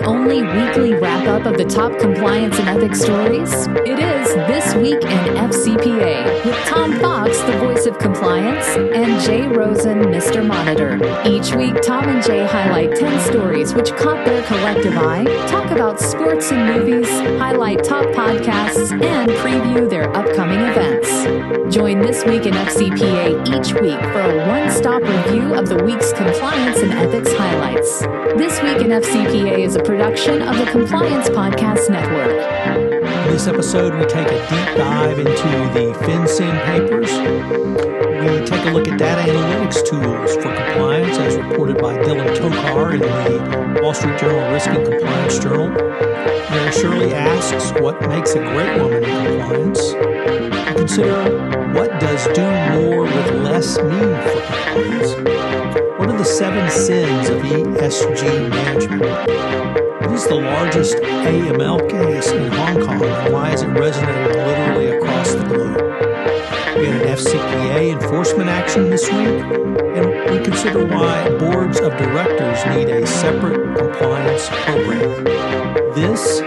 only weekly wrap-up of the top compliance and ethics stories? It is This Week in FCPA with Tom Fox, the voice of compliance, and Jay Rosen, Mr. Monitor. Each week, Tom and Jay highlight 10 stories which caught their collective eye, talk about sports and movies, highlight top podcasts, and preview their upcoming events. Join This Week in FCPA each week for a one-stop review of the week's compliance and ethics highlights. This Week in FCPA is a production of the Compliance Podcast Network. In this episode, we take a deep dive into the FinCen papers. We take a look at data analytics tools for compliance as reported by Dylan Tokar in the Wall Street Journal Risk and Compliance Journal. Mary Shirley asks what makes a great woman in compliance. We consider what does doing more with less mean for compliance. What are the 7 sins of ESG management? What is the largest AML case in Hong Kong, and why is it resonating literally across the globe? We had an FCPA enforcement action this week, and we consider why boards of directors need a separate compliance program. This,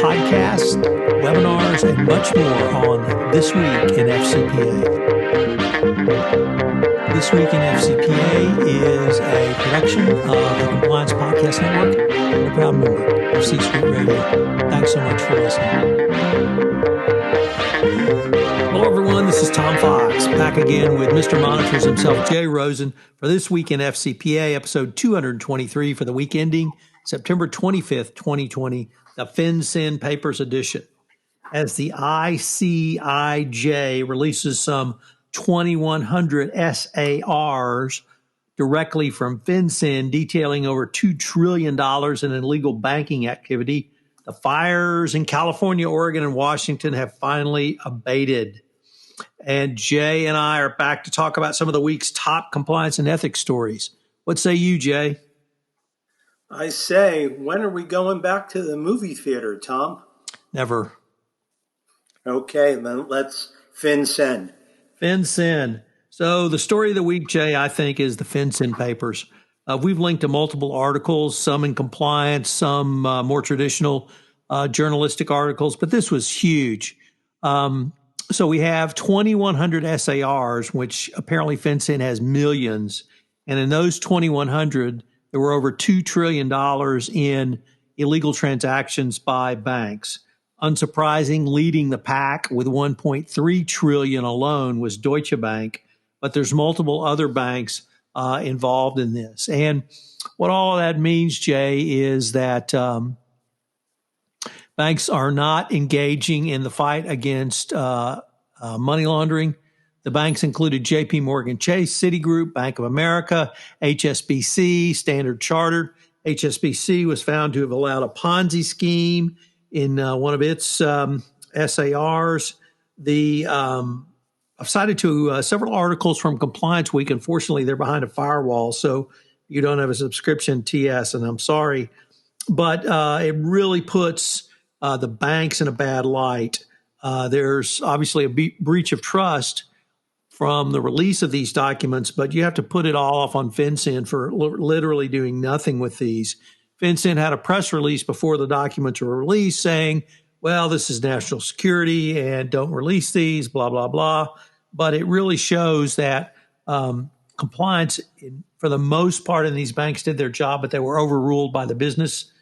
podcast, webinars, and much more on This Week in FCPA. This Week in FCPA is a production of the Compliance Podcast Network and a proud member of C Suite Radio. Thanks so much for listening. Hello, everyone. This is Tom Fox, back again with Mr. Monitors himself, Jay Rosen, for This Week in FCPA, episode 223 for the week ending September 25th, 2020, the FinCen Papers edition. As the ICIJ releases some 2,100 SARs directly from FinCen detailing over $2 trillion in illegal banking activity, the fires in California, Oregon, and Washington have finally abated. And Jay and I are back to talk about some of the week's top compliance and ethics stories. What say you, Jay? I say, when are we going back to the movie theater, Tom? Never. Okay, then let's FinCen. FinCen. So the story of the week, Jay, I think, is the FinCen papers. We've linked to multiple articles, some in compliance, some more traditional journalistic articles, but this was huge. So we have 2,100 SARs, which apparently FinCen has millions. And in those 2,100, there were over $2 trillion in illegal transactions by banks. Unsurprising, leading the pack with $1.3 trillion alone was Deutsche Bank, but there's multiple other banks involved in this. And what all of that means, Jay, is that banks are not engaging in the fight against money laundering. The banks included JP Morgan Chase, Citigroup, Bank of America, HSBC, Standard Chartered. HSBC was found to have allowed a Ponzi scheme in one of its SARs. I've cited to several articles from Compliance Week. Unfortunately, they're behind a firewall, so you don't have a subscription, TS, and I'm sorry. But it really puts the banks in a bad light. There's obviously a breach of trust from the release of these documents, but you have to put it all off on FinCen for literally doing nothing with these. FinCen had a press release before the documents were released saying, well, this is national security and don't release these, blah, blah, blah. But it really shows that compliance, for the most part, in these banks did their job, but they were overruled by the business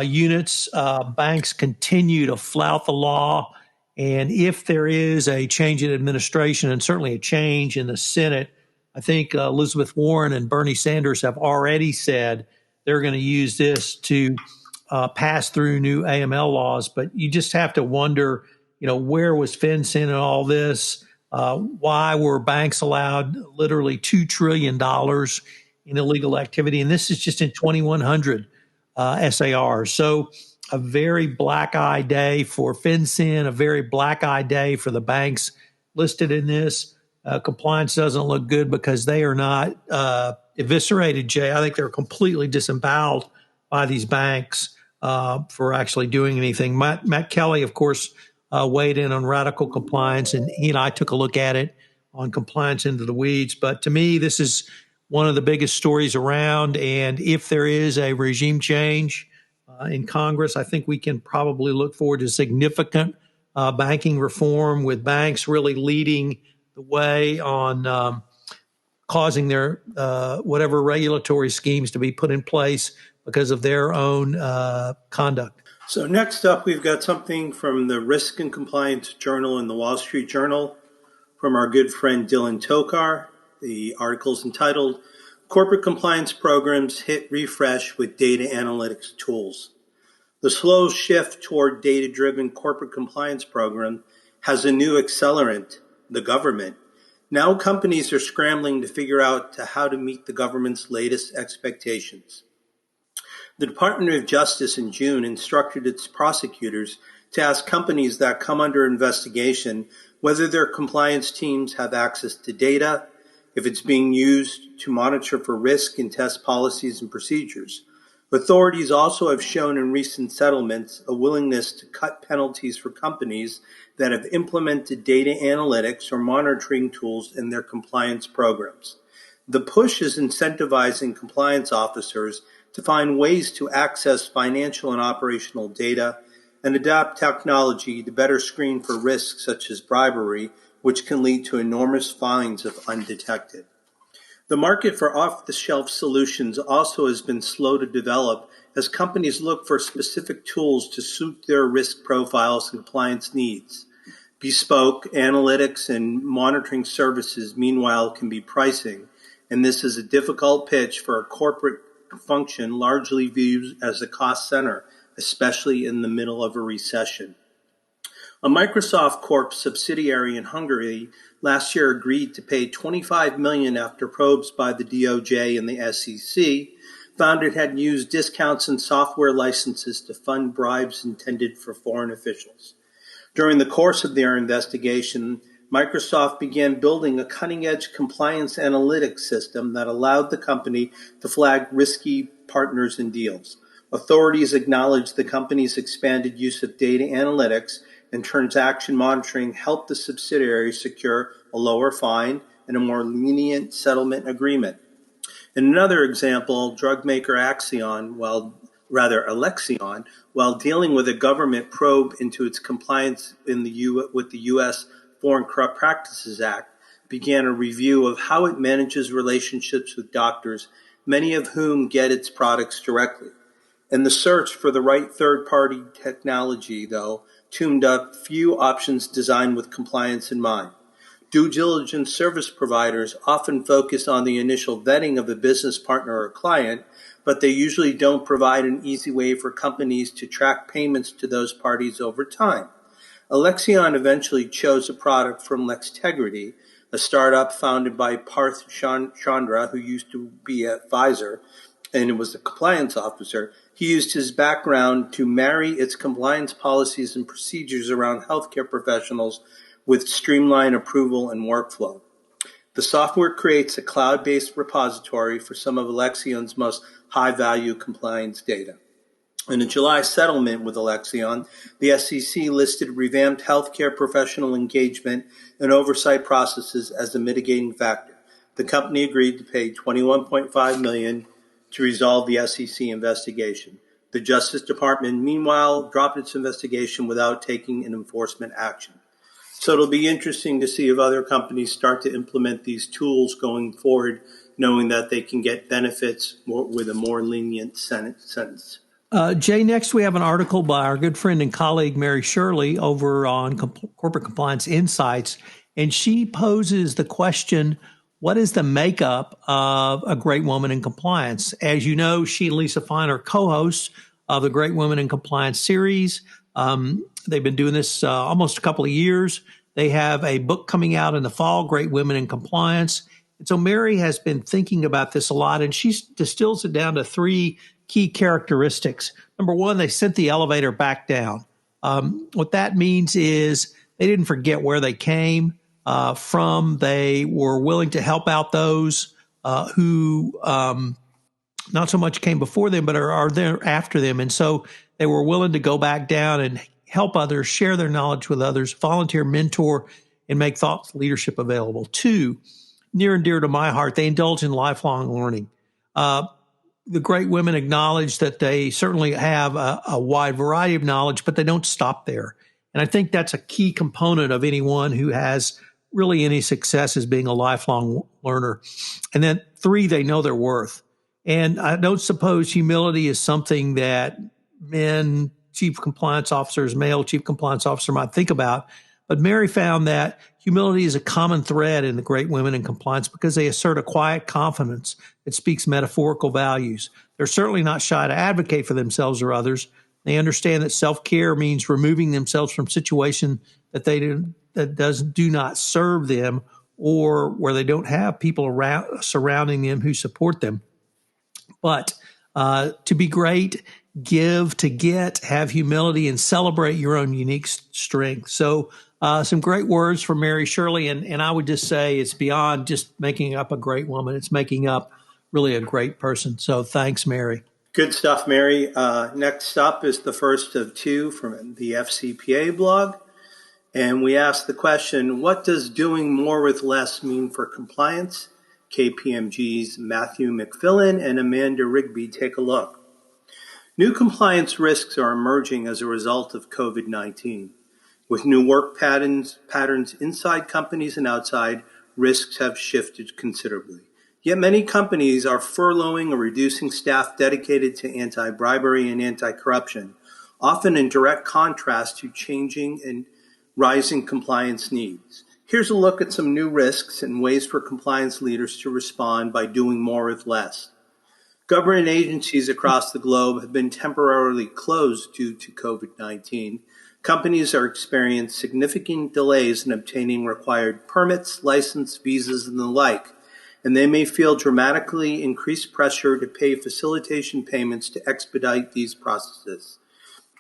units. Banks continue to flout the law. And if there is a change in administration and certainly a change in the Senate, I think Elizabeth Warren and Bernie Sanders have already said they're going to use this to pass through new AML laws. But you just have to wonder, where was FinCen in all this? Why were banks allowed literally $2 trillion in illegal activity? And this is just in 2,100 SARs. So a very black-eye day for FinCen, a very black-eye day for the banks listed in this. Compliance doesn't look good because they are not eviscerated, Jay. I think they're completely disemboweled by these banks for actually doing anything. Matt Kelly, of course, weighed in on radical compliance, and he and I took a look at it on Compliance Into the Weeds. But to me, this is one of the biggest stories around, and if there is a regime change, in Congress. I think we can probably look forward to significant banking reform, with banks really leading the way on causing their whatever regulatory schemes to be put in place because of their own conduct. So next up, we've got something from the Risk and Compliance Journal and the Wall Street Journal from our good friend Dylan Tokar. The article is entitled, Corporate Compliance Programs Hit Refresh with Data Analytics Tools. The slow shift toward data-driven corporate compliance program has a new accelerant, the government. Now companies are scrambling to figure out how to meet the government's latest expectations. The Department of Justice in June instructed its prosecutors to ask companies that come under investigation whether their compliance teams have access to data, if it's being used to monitor for risk and test policies and procedures. Authorities also have shown in recent settlements a willingness to cut penalties for companies that have implemented data analytics or monitoring tools in their compliance programs. The push is incentivizing compliance officers to find ways to access financial and operational data and adapt technology to better screen for risks such as bribery, which can lead to enormous fines if undetected. The market for off-the-shelf solutions also has been slow to develop as companies look for specific tools to suit their risk profiles and compliance needs. Bespoke analytics and monitoring services, meanwhile, can be pricing, and this is a difficult pitch for a corporate function largely viewed as a cost center, especially in the middle of a recession. A Microsoft Corp subsidiary in Hungary last year agreed to pay $25 million after probes by the DOJ and the SEC found it had used discounts and software licenses to fund bribes intended for foreign officials. During the course of their investigation, Microsoft began building a cutting-edge compliance analytics system that allowed the company to flag risky partners and deals. Authorities acknowledged the company's expanded use of data analytics and transaction monitoring helped the subsidiary secure a lower fine and a more lenient settlement agreement. In another example, drug maker Alexion, while dealing with a government probe into its compliance with the U.S. Foreign Corrupt Practices Act, began a review of how it manages relationships with doctors, many of whom get its products directly. In the search for the right third-party technology, though, tuned up few options designed with compliance in mind. Due diligence service providers often focus on the initial vetting of a business partner or client, but they usually don't provide an easy way for companies to track payments to those parties over time. Alexion eventually chose a product from Lextegrity, a startup founded by Parth Chandra, who used to be at Pfizer, and was a compliance officer. He used his background to marry its compliance policies and procedures around healthcare professionals with streamlined approval and workflow. The software creates a cloud-based repository for some of Alexion's most high-value compliance data. In a July settlement with Alexion, the SEC listed revamped healthcare professional engagement and oversight processes as a mitigating factor. The company agreed to pay $21.5 million to resolve the SEC investigation. The Justice Department, meanwhile, dropped its investigation without taking an enforcement action. So it'll be interesting to see if other companies start to implement these tools going forward, knowing that they can get benefits with a more lenient sentence. Jay, next we have an article by our good friend and colleague Mary Shirley over on Corporate Compliance Insights, and she poses the question, what is the makeup of a great woman in compliance? As you know, she and Lisa Fine are co-hosts of the Great Women in Compliance series. They've been doing this almost a couple of years. They have a book coming out in the fall, Great Women in Compliance. And so Mary has been thinking about this a lot, and she distills it down to three key characteristics. Number one, they sent the elevator back down. What that means is they didn't forget where they came from. They were willing to help out those who not so much came before them, but are there after them. And so they were willing to go back down and help others, share their knowledge with others, volunteer, mentor, and make thought leadership available. Two, near and dear to my heart, they indulge in lifelong learning. the great women acknowledge that they certainly have a wide variety of knowledge, but they don't stop there. And I think that's a key component of anyone who has really any success as being a lifelong learner. And then 3, they know their worth. And I don't suppose humility is something that men, chief compliance officers, male chief compliance officer might think about. But Mary found that humility is a common thread in the great women in compliance because they assert a quiet confidence that speaks metaphorical values. They're certainly not shy to advocate for themselves or others. They understand that self-care means removing themselves from situations that do not serve them or where they don't have people surrounding them who support them. But to be great, give to get, have humility, and celebrate your own unique strength. So some great words from Mary Shirley, and I would just say it's beyond just making up a great woman. It's making up really a great person. So thanks, Mary. Good stuff, Mary. Next up is the first of 2 from the FCPA blog. And we asked the question, what does doing more with less mean for compliance? KPMG's Matthew McFillin and Amanda Rigby take a look. New compliance risks are emerging as a result of COVID-19. With new work patterns inside companies and outside, risks have shifted considerably. Yet many companies are furloughing or reducing staff dedicated to anti-bribery and anti-corruption, often in direct contrast to changing and rising compliance needs. Here's a look at some new risks and ways for compliance leaders to respond by doing more with less. Government agencies across the globe have been temporarily closed due to COVID-19. Companies are experiencing significant delays in obtaining required permits, license, visas, and the like, and they may feel dramatically increased pressure to pay facilitation payments to expedite these processes.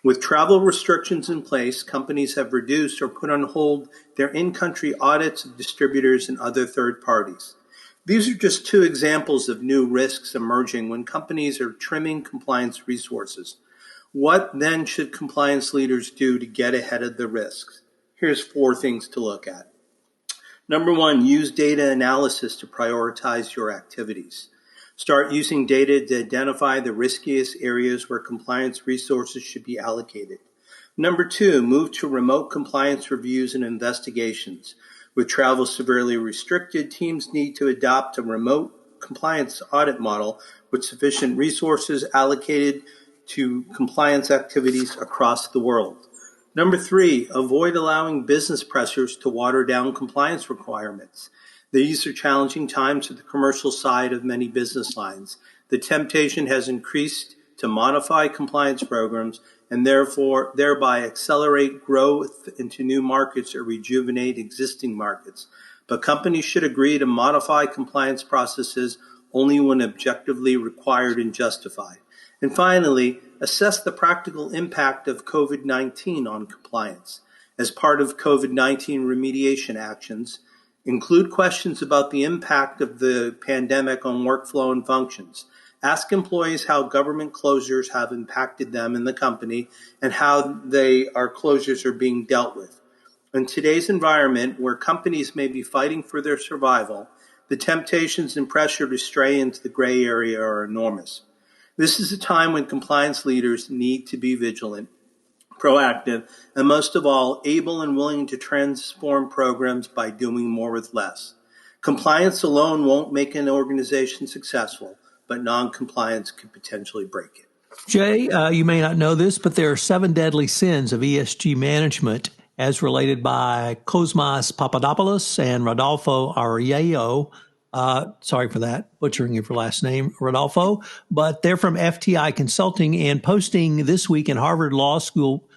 With travel restrictions in place, companies have reduced or put on hold their in-country audits of distributors and other third parties. These are just 2 examples of new risks emerging when companies are trimming compliance resources. What then should compliance leaders do to get ahead of the risks? Here's 4 things to look at. Number 1, use data analysis to prioritize your activities. Start using data to identify the riskiest areas where compliance resources should be allocated. Number 2, move to remote compliance reviews and investigations. With travel severely restricted, teams need to adopt a remote compliance audit model with sufficient resources allocated to compliance activities across the world. Number 3, avoid allowing business pressures to water down compliance requirements. These are challenging times for the commercial side of many business lines. The temptation has increased to modify compliance programs and thereby accelerate growth into new markets or rejuvenate existing markets. But companies should agree to modify compliance processes only when objectively required and justified. And finally, assess the practical impact of COVID-19 on compliance. As part of COVID-19 remediation actions, include questions about the impact of the pandemic on workflow and functions. Ask employees how government closures have impacted them in the company and how closures are being dealt with. In today's environment, where companies may be fighting for their survival, the temptations and pressure to stray into the gray area are enormous. This is a time when compliance leaders need to be vigilant, proactive, and most of all, able and willing to transform programs by doing more with less. Compliance alone won't make an organization successful, but non-compliance could potentially break it. Jay, you may not know this, but there are 7 deadly sins of ESG management as related by Cosmas Papadopoulos and Rodolfo Arellano. Sorry for that, butchering your last name, Rodolfo. But they're from FTI Consulting and posting this week in Harvard Law School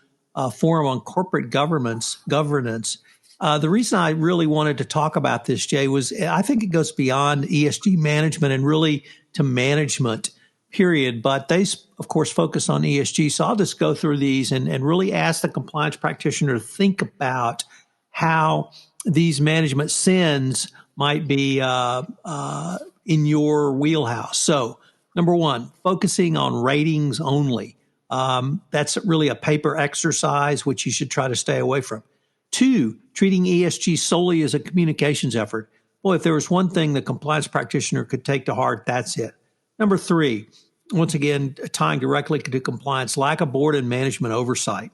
Forum on Corporate Governance. The reason I really wanted to talk about this, Jay, was I think it goes beyond ESG management and really to management, period. But they, of course, focus on ESG. So I'll just go through these and really ask the compliance practitioner to think about how these management sins might be in your wheelhouse. So, number 1, focusing on ratings only. That's really a paper exercise, which you should try to stay away from. 2, treating ESG solely as a communications effort. Boy, if there was one thing the compliance practitioner could take to heart, that's it. Number 3, once again, tying directly to compliance, lack of board and management oversight.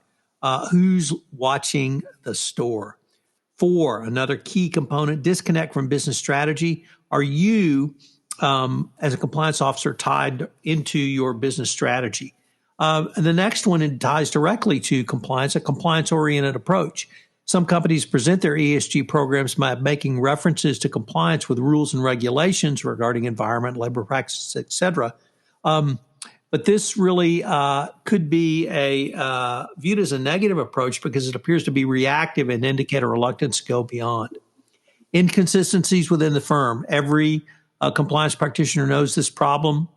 Who's watching the store? 4, another key component, disconnect from business strategy. Are you, as a compliance officer, tied into your business strategy? And the next one, it ties directly to compliance, a compliance-oriented approach. Some companies present their ESG programs by making references to compliance with rules and regulations regarding environment, labor practices, et cetera. But this really could be viewed as a negative approach because it appears to be reactive and indicate a reluctance to go beyond. Inconsistencies within the firm. Every compliance practitioner knows this problem,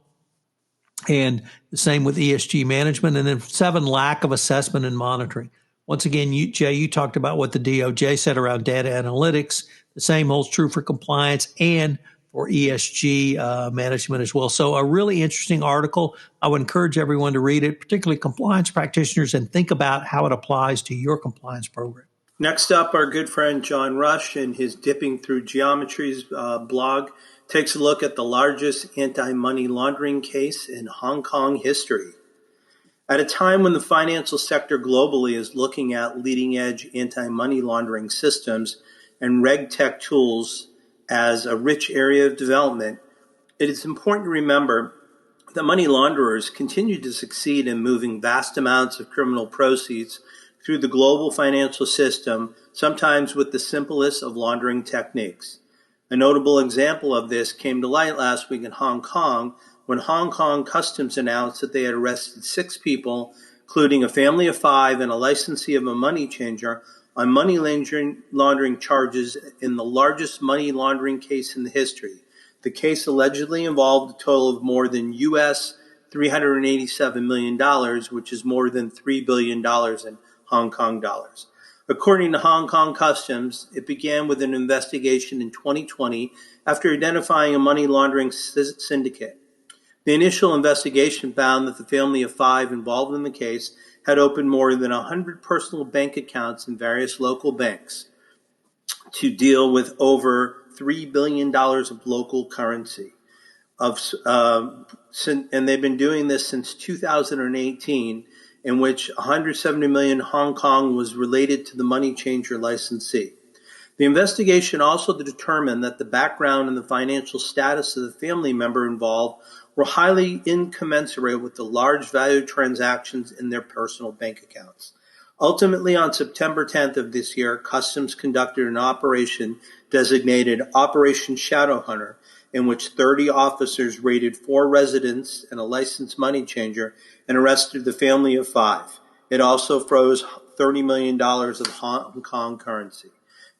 and the same with ESG management. And then 7, lack of assessment and monitoring. Once again, Jay, you talked about what the DOJ said around data analytics. The same holds true for compliance and for ESG management as well. So a really interesting article. I would encourage everyone to read it, particularly compliance practitioners, and think about how it applies to your compliance program. Next up, our good friend John Rush in his Dipping Through Geometries blog takes a look at the largest anti-money laundering case in Hong Kong history. At a time when the financial sector globally is looking at leading-edge anti-money laundering systems and reg tech tools as a rich area of development, it is important to remember that money launderers continue to succeed in moving vast amounts of criminal proceeds through the global financial system, sometimes with the simplest of laundering techniques. A notable example of this came to light last week in Hong Kong when Hong Kong Customs announced that they had arrested 6 people, including a family of 5 and a licensee of a money changer, on money laundering charges in the largest money laundering case in the history. The case allegedly involved a total of more than US $387 million, which is more than $3 billion in Hong Kong dollars. According to Hong Kong Customs, it began with an investigation in 2020 after identifying a money laundering syndicate. The initial investigation found that the family of 5 involved in the case had opened more than 100 personal bank accounts in various local banks to deal with over $3 billion of local currency. And they've been doing this since 2018, in which 170 million Hong Kong was related to the money changer licensee. The investigation also determined that the background and the financial status of the family member involved were highly incommensurate with the large value transactions in their personal bank accounts. Ultimately, on September 10th of this year, Customs conducted an operation designated Operation Shadowhunter, in which 30 officers raided 4 residents and a licensed money changer and arrested the family of 5. It also froze $30 million of Hong Kong currency.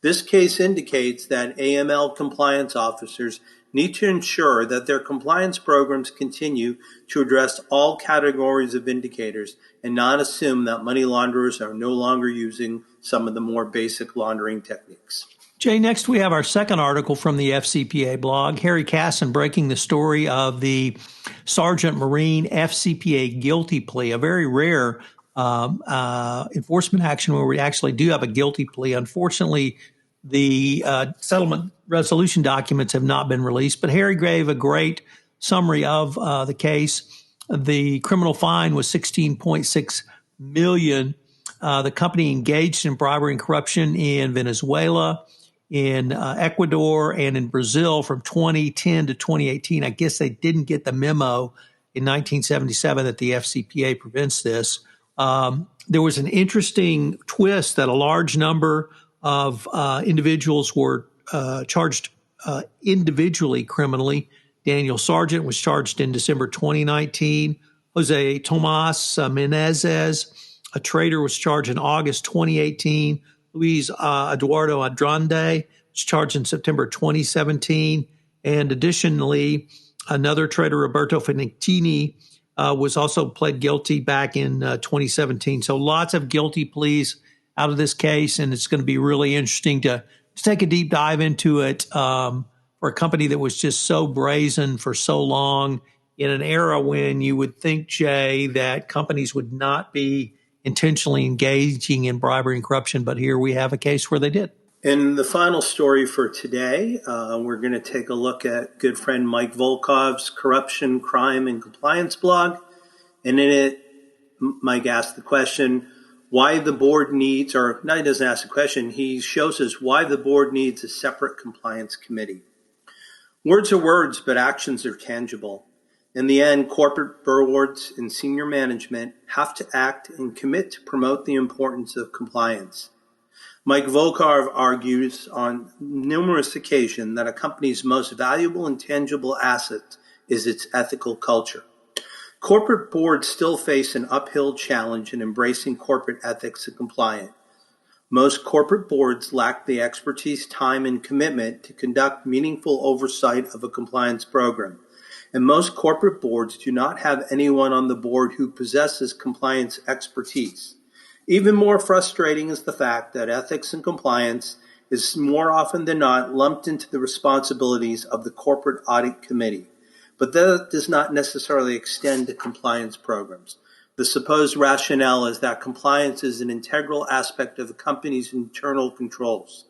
This case indicates that AML compliance officers need to ensure that their compliance programs continue to address all categories of indicators and not assume that money launderers are no longer using some of the more basic laundering techniques. Jay, next we have our second article from the FCPA blog. Harry Casson breaking the story of the Sgt Marine FCPA guilty plea, a very rare enforcement action where we actually do have a guilty plea. Unfortunately, the settlement resolution documents have not been released, but Harry gave a great summary of the case. The criminal fine was $16.6 million. The company engaged in bribery and corruption in Venezuela, in Ecuador, and in Brazil from 2010 to 2018. I guess they didn't get the memo in 1977 that the FCPA prevents this. There was an interesting twist that a large number of individuals were charged individually criminally. Daniel Sargent was charged in December 2019. Jose Tomas Menezes, a trader, was charged in August 2018. Luis Eduardo Andrade was charged in September 2017. And additionally, another trader, Roberto Finitini, was also pled guilty back in 2017. So lots of guilty pleas out of this case, and it's going to be really interesting to take a deep dive into it for a company that was just so brazen for so long in an era when you would think, Jay, that companies would not be intentionally engaging in bribery and corruption, but here we have a case where they did. In the final story for today, we're going to take a look at good friend Mike Volkov's Corruption, Crime, and Compliance blog. And in it, Mike asked the question, why the board needs, or no, he doesn't ask the question, he shows us why the board needs a separate compliance committee. Words are words, but actions are tangible. In the end, corporate boards and senior management have to act and commit to promote the importance of compliance. Mike Volkov argues on numerous occasions that a company's most valuable and tangible asset is its ethical culture. Corporate boards still face an uphill challenge in embracing corporate ethics and compliance. Most corporate boards lack the expertise, time, and commitment to conduct meaningful oversight of a compliance program. And most corporate boards do not have anyone on the board who possesses compliance expertise. Even more frustrating is the fact that ethics and compliance is more often than not lumped into the responsibilities of the corporate audit committee. But that does not necessarily extend to compliance programs. The supposed rationale is that compliance is an integral aspect of a company's internal controls.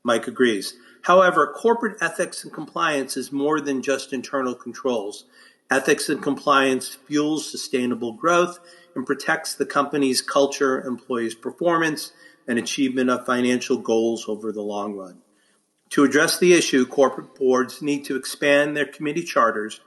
Mike agrees. However, corporate ethics and compliance is more than just internal controls. Ethics and compliance fuels sustainable growth and protects the company's culture, employees' performance, and achievement of financial goals over the long run. To address the issue, corporate boards need to expand their committee charters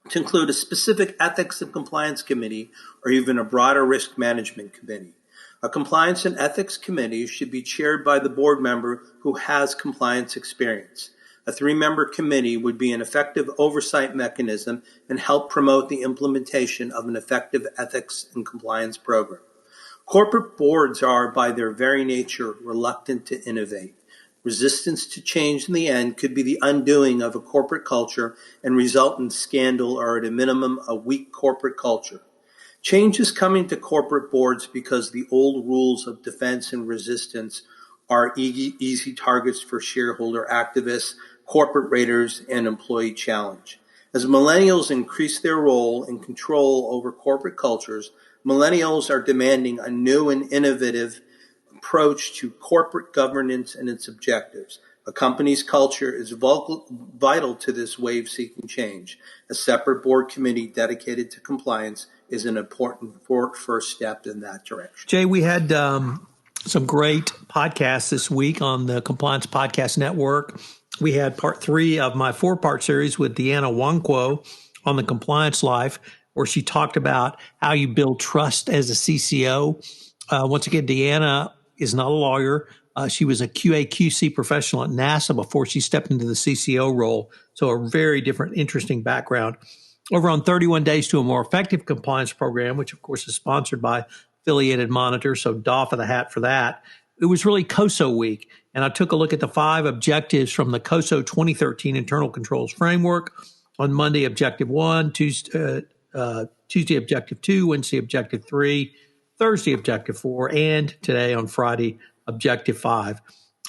to include a specific ethics and compliance committee or even a broader risk management committee. A compliance and ethics committee should be chaired by the board member who has compliance experience. A 3-member committee would be an effective oversight mechanism and help promote the implementation of an effective ethics and compliance program. Corporate boards are, by their very nature, reluctant to innovate. Resistance to change in the end could be the undoing of a corporate culture and result in scandal or, at a minimum, a weak corporate culture. Change is coming to corporate boards because the old rules of defense and resistance are easy targets for shareholder activists, corporate raiders, and employee challenge. As millennials increase their role and control over corporate cultures, millennials are demanding a new and innovative approach to corporate governance and its objectives. A company's culture is vital to this wave-seeking change. A separate board committee dedicated to compliance is an important first step in that direction. Jay, we had some great podcasts this week on the Compliance Podcast Network. We had part 3 of my 4-part series with Deanna Wanquo on the compliance life, where she talked about how you build trust as a CCO. Once again, Deanna is not a lawyer. She was a QA/QC professional at NASA before she stepped into the CCO role. So a very different, interesting background. Over on 31 Days to a More Effective Compliance Program, which of course is sponsored by Affiliated Monitor, so doff of the hat for that. It was really COSO week, and I took a look at the 5 objectives from the COSO 2013 Internal Controls Framework. On Monday, Objective 1, Tuesday, Objective 2, Wednesday, Objective 3, Thursday, Objective 4, and today on Friday, Objective 5.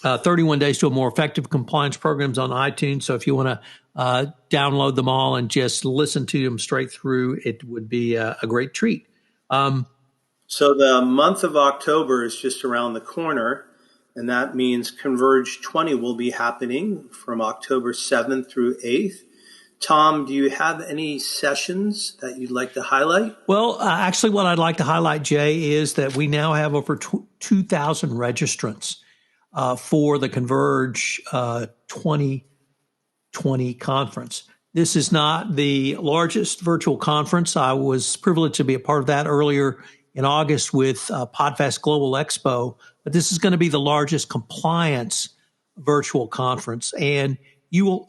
31 Days to a More Effective Compliance Programs on iTunes, so if you want to download them all and just listen to them straight through, it would be a great treat. So the month of October is just around the corner, and that means Converge 20 will be happening from October 7th through 8th. Tom, do you have any sessions that you'd like to highlight? Well, actually, what I'd like to highlight, Jay, is that we now have over 2,000 registrants for the Converge 2020 conference. This is not the largest virtual conference. I was privileged to be a part of that earlier in August with PodFest Global Expo, but this is going to be the largest compliance virtual conference. And you will,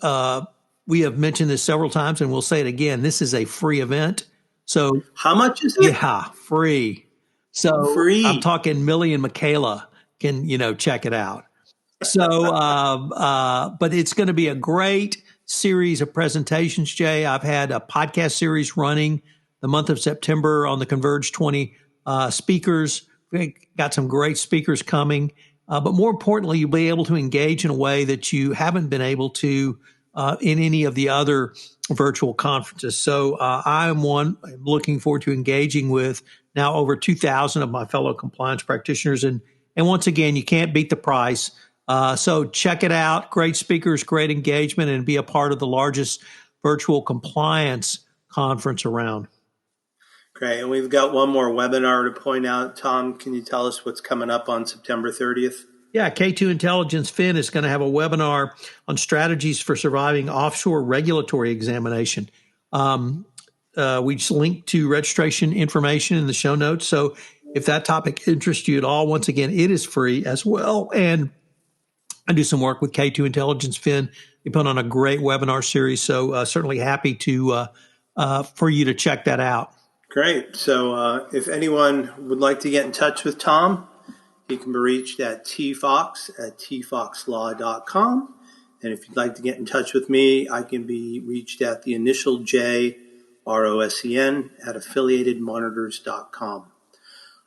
we have mentioned this several times, and we'll say it again. This is a free event. So how much is it? Yeah, free. So free. I'm talking Millie and Michaela can, check it out. So, but it's going to be a great series of presentations, Jay. I've had a podcast series running the month of September on the Converge 20 speakers. We got some great speakers coming. But more importantly, you'll be able to engage in a way that you haven't been able to in any of the other virtual conferences. So I'm looking forward to engaging with now over 2,000 of my fellow compliance practitioners. And once again, you can't beat the price. So check it out. Great speakers, great engagement, and be a part of the largest virtual compliance conference around. Great. And we've got one more webinar to point out. Tom, can you tell us what's coming up on September 30th? Yeah, K2 Intelligence Fin is going to have a webinar on strategies for surviving offshore regulatory examination. We just linked to registration information in the show notes. So if that topic interests you at all, once again, it is free as well. And I do some work with K2 Intelligence Fin. We put on a great webinar series, so certainly happy to for you to check that out. Great. So if anyone would like to get in touch with Tom, he can be reached at tfox@tfoxlaw.com. And if you'd like to get in touch with me, I can be reached at the initial J, ROSEN, at affiliatedmonitors.com.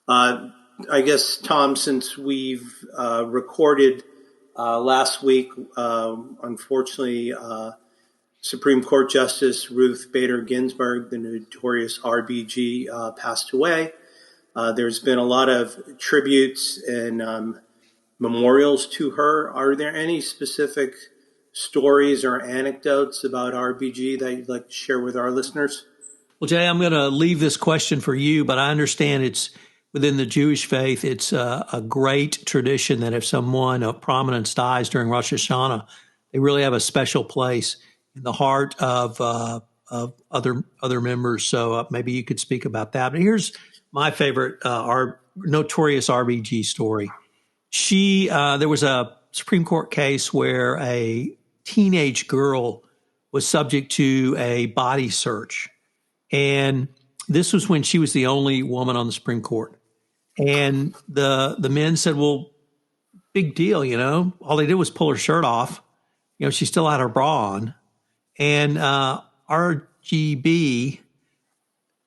I guess, Tom, since we've recorded last week, unfortunately, Supreme Court Justice Ruth Bader Ginsburg, the notorious RVG, passed away. There's been a lot of tributes and memorials to her. Are there any specific stories or anecdotes about RVG that you'd like to share with our listeners? Well, Jay, I'm going to leave this question for you, but I understand it's within the Jewish faith. It's a great tradition that if someone of prominence dies during Rosh Hashanah, they really have a special place in the heart of other members. So maybe you could speak about that. But here's my favorite, our notorious RVG story. There was a Supreme Court case where a teenage girl was subject to a body search. And this was when she was the only woman on the Supreme Court. And the men said, well, big deal, all they did was pull her shirt off. She still had her bra on. And RGB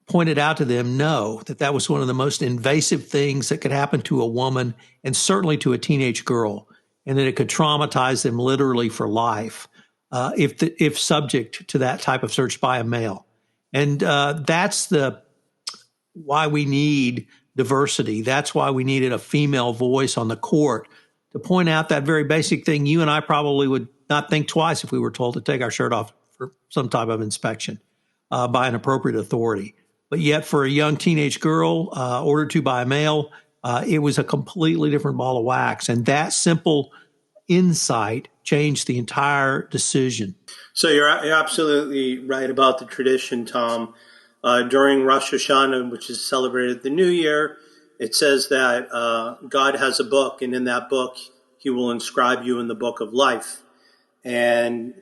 pointed out to them, no, that was one of the most invasive things that could happen to a woman and certainly to a teenage girl, and that it could traumatize them literally for life if subject to that type of search by a male. And that's why we need diversity. That's why we needed a female voice on the court to point out that very basic thing. You and I probably would not think twice if we were told to take our shirt off for some type of inspection by an appropriate authority. But yet for a young teenage girl ordered to by a male, it was a completely different ball of wax. And that simple insight changed the entire decision. So you're absolutely right about the tradition, Tom. During Rosh Hashanah, which is celebrated the New Year, it says that God has a book, and in that book, he will inscribe you in the book of life. And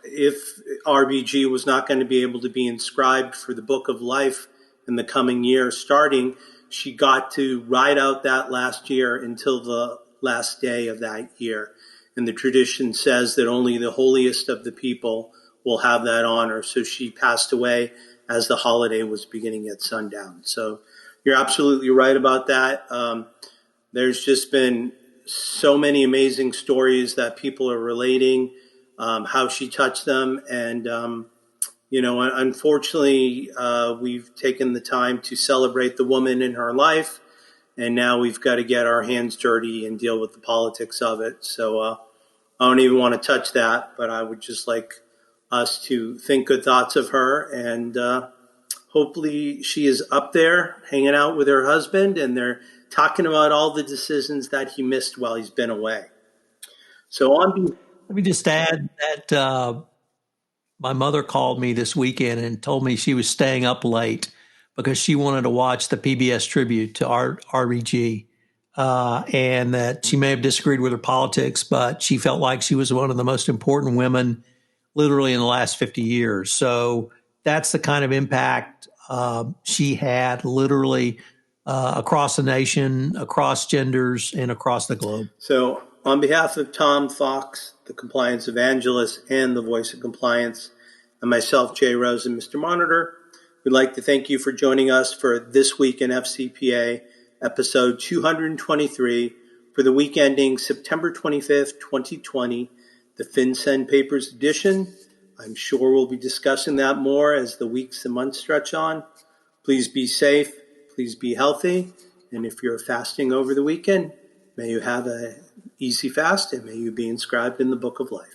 if RVG was not going to be able to be inscribed for the book of life in the coming year starting, she got to ride out that last year until the last day of that year. And the tradition says that only the holiest of the people will have that honor. So she passed away as the holiday was beginning at sundown. So you're absolutely right about that. There's just been so many amazing stories that people are relating, how she touched them. And, unfortunately, we've taken the time to celebrate the woman in her life. And now we've got to get our hands dirty and deal with the politics of it. So I don't even want to touch that, but I would just like us to think good thoughts of her. And hopefully she is up there hanging out with her husband, and they're talking about all the decisions that he missed while he's been away. So let me just add that my mother called me this weekend and told me she was staying up late because she wanted to watch the PBS tribute to RVG, and that she may have disagreed with her politics, but she felt like she was one of the most important women literally in the last 50 years. So that's the kind of impact she had literally across the nation, across genders, and across the globe. So on behalf of Tom Fox, the compliance evangelist and the voice of compliance, and myself, Jay Rosen, Mr. Monitor, we'd like to thank you for joining us for This Week in FCPA, episode 223, for the week ending September 25th, 2020, the FinCen Papers edition. I'm sure we'll be discussing that more as the weeks and months stretch on. Please be safe. Please be healthy. And if you're fasting over the weekend, may you have a easy fast, and may you be inscribed in the book of life.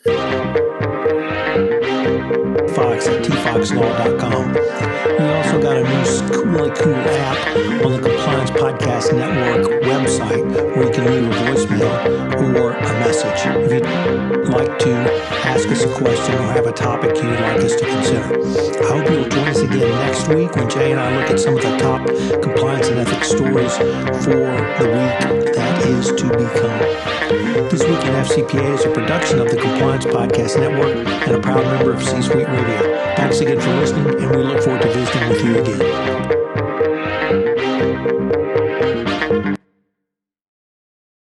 Fox at tfoxlaw.com. We also got a new really cool app on the Compliance Podcast Network website where you can leave a voicemail or a message if you'd like to ask us a question or have a topic you would like us to consider. I hope you'll join us again next week when Jay and I look at some of the top compliance and ethics stories for the week that is to become. This Week in FCPA is a production of the Compliance Podcast Network and a proud member of C-Suite Radio. Thanks again for listening, and we look forward to visiting with you again.